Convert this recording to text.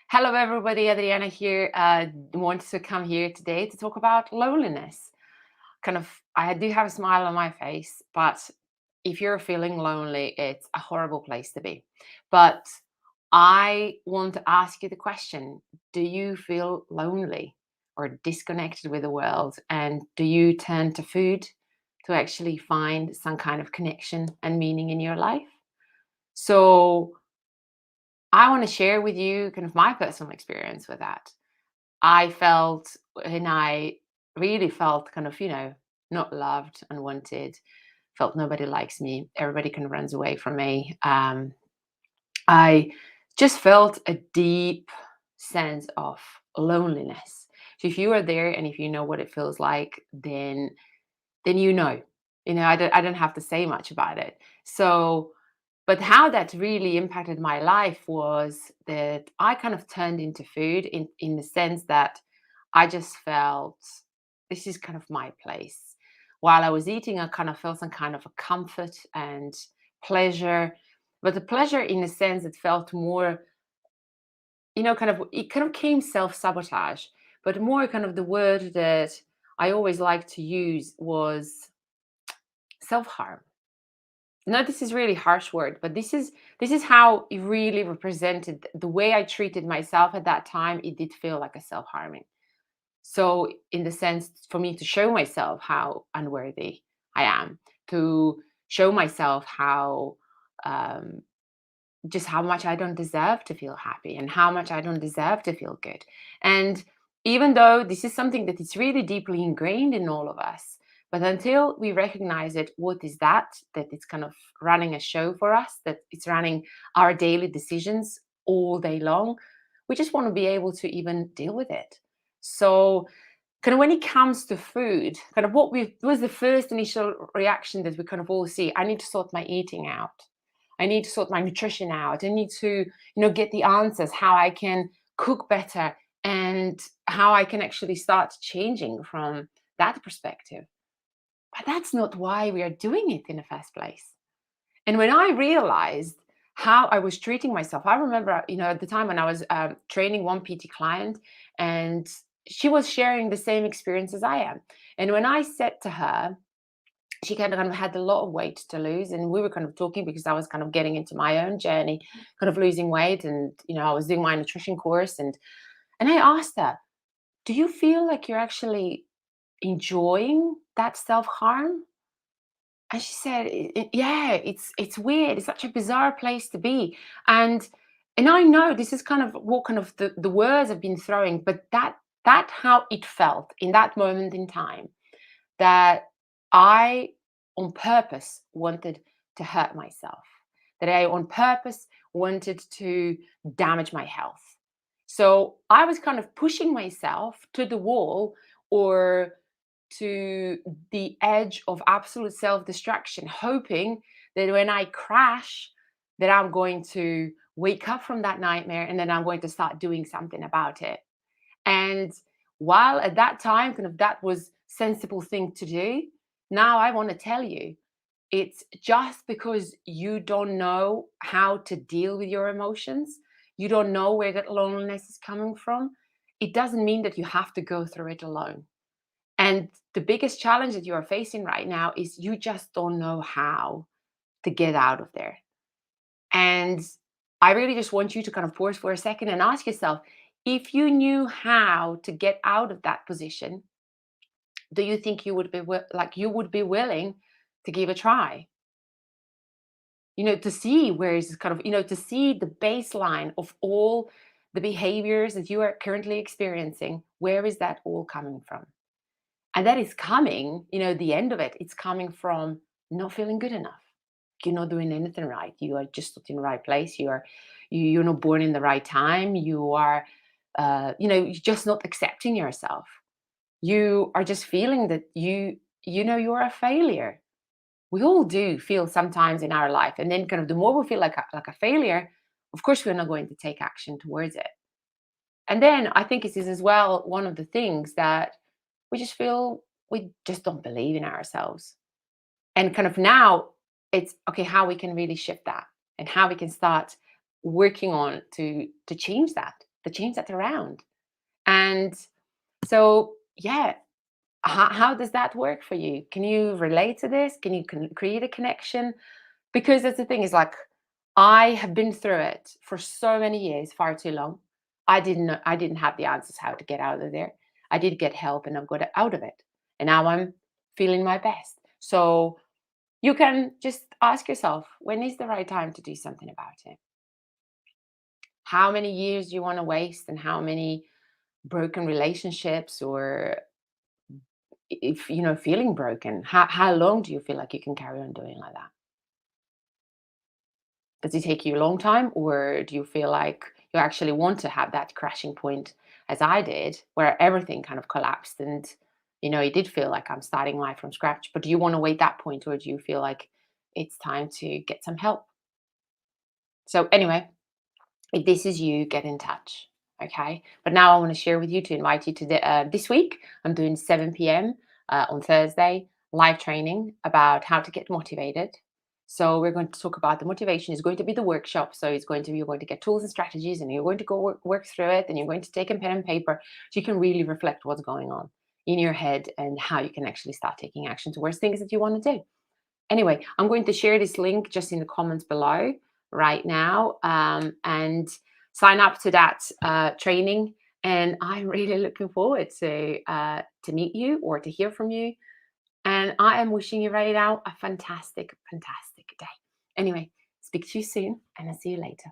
Hello, everybody. Adriana here. Wanted to come here today to talk about loneliness. I do have a smile on my face, but if you're feeling lonely, it's a horrible place to be. But I want to ask you the question: do you feel lonely or disconnected with the world? And do you turn to food to actually find some kind of connection and meaning in your life? So, I want to share with you kind of my personal experience with that. I felt and I really felt not loved, unwanted, felt nobody likes me. Everybody kind of runs away from me. I just felt a deep sense of loneliness. So if you are there and if you know what it feels like, then you know. I don't have to say much about it. So but how that really impacted my life was that I kind of turned into food in the sense that I just felt this is kind of my place. While I was eating, I kind of felt some kind of a comfort and pleasure, but the pleasure in a sense it felt more, it kind of came self-sabotage, but more kind of the word that I always like to use was self-harm. No, this is really harsh word, but this is how it really represented the way I treated myself at that time. It did feel like a self-harming. So in the sense for me to show myself how unworthy I am, to show myself how um, just how much I don't deserve to feel happy and how much I don't deserve to feel good. And even though this is something that is really deeply ingrained in all of us, but until we recognize it, what is that it's kind of running a show for us, that it's running our daily decisions all day long, we just want to be able to even deal with it. So, kind of when it comes to food, kind of was the first initial reaction that we kind of all see. I need to sort my eating out. I need to sort my nutrition out. I need to, get the answers, how I can cook better and how I can actually start changing from that perspective. But that's not why we are doing it in the first place. And when I realized how I was treating myself, I remember, at the time when I was training one PT client, and she was sharing the same experience as I am. And when I said to her, she kind of had a lot of weight to lose, and we were kind of talking because I was kind of getting into my own journey, kind of losing weight, and I was doing my nutrition course, and I asked her, "Do you feel like you're actually enjoying that self harm?" And she said, "Yeah, it's weird. It's such a bizarre place to be." And and I know this is kind of what kind of the words I've been throwing, but that how it felt in that moment in time, that I on purpose wanted to hurt myself, that I on purpose wanted to damage my health. So I was kind of pushing myself to the wall or to the edge of absolute self-destruction, hoping that when I crash, that I'm going to wake up from that nightmare and then I'm going to start doing something about it. And while at that time, kind of that was sensible thing to do, now I want to tell you, it's just because you don't know how to deal with your emotions, you don't know where that loneliness is coming from, it doesn't mean that you have to go through it alone. And the biggest challenge that you are facing right now is you just don't know how to get out of there. And I really just want you to kind of pause for a second and ask yourself, if you knew how to get out of that position, do you think you would be you would be willing to give a try? To see where is kind of, to see the baseline of all the behaviors that you are currently experiencing, where is that all coming from? And that is coming, the end of it, it's coming from not feeling good enough. You're not doing anything right. You are just not in the right place. You're not born in the right time. You are, you're just not accepting yourself. You are just feeling that you're a failure. We all do feel sometimes in our life, and then kind of the more we feel like a failure, of course we're not going to take action towards it. And then I think it is as well one of the things that we just feel we just don't believe in ourselves. And kind of now it's okay how we can really shift that and how we can start working on to change that. to change that around. And so, yeah, how does that work for you? Can you relate to this? Can you create a connection? Because that's the thing is like, I have been through it for so many years, far too long. I didn't have the answers how to get out of there. I did get help and I've got out of it. And now I'm feeling my best. So you can just ask yourself, when is the right time to do something about it? How many years do you want to waste, and how many broken relationships, or if feeling broken, how long do you feel like you can carry on doing like that? Does it take you a long time, or do you feel like you actually want to have that crashing point, as I did, where everything kind of collapsed and you did feel like I'm starting life from scratch? But do you want to wait that point, or do you feel like it's time to get some help? So anyway, if this is you, get in touch. Okay. But now I want to share with you, to invite you to this week. I'm doing 7 p.m. On Thursday, live training about how to get motivated. So we're going to talk about the motivation. Is going to be the workshop. So it's going to be, you're going to get tools and strategies, and you're going to go work through it, and you're going to take a pen and paper so you can really reflect what's going on in your head and how you can actually start taking action towards things that you want to do. Anyway, I'm going to share this link just in the comments below right now, and sign up to that training. And I'm really looking forward to meet you or to hear from you. And I am wishing you right now a fantastic, fantastic day. Anyway, speak to you soon, and I'll see you later.